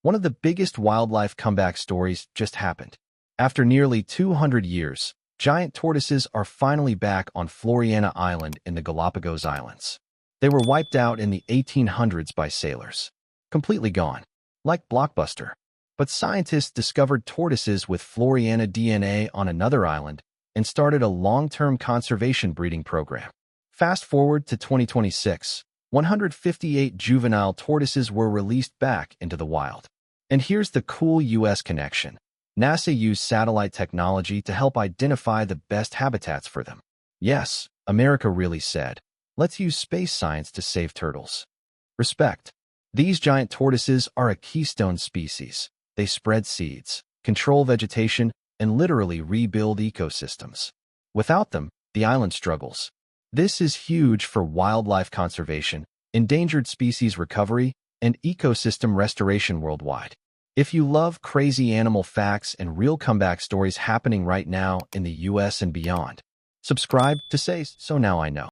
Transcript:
One of the biggest wildlife comeback stories just happened. After nearly 200 years, giant tortoises are finally back on Floreana Island in the Galapagos Islands. They were wiped out in the 1800s by sailors. Completely gone. Like Blockbuster. But scientists discovered tortoises with Floreana DNA on another island and started a long-term conservation breeding program. Fast forward to 2026, 158 juvenile tortoises were released back into the wild. And here's the cool U.S. connection. NASA used satellite technology to help identify the best habitats for them. Yes, America really said, let's use space science to save turtles. Respect. These giant tortoises are a keystone species. They spread seeds, control vegetation, and literally rebuild ecosystems. Without them, the island struggles. This is huge for wildlife conservation, endangered species recovery, and ecosystem restoration worldwide. If you love crazy animal facts and real comeback stories happening right now in the US and beyond, subscribe to say So Now I Know.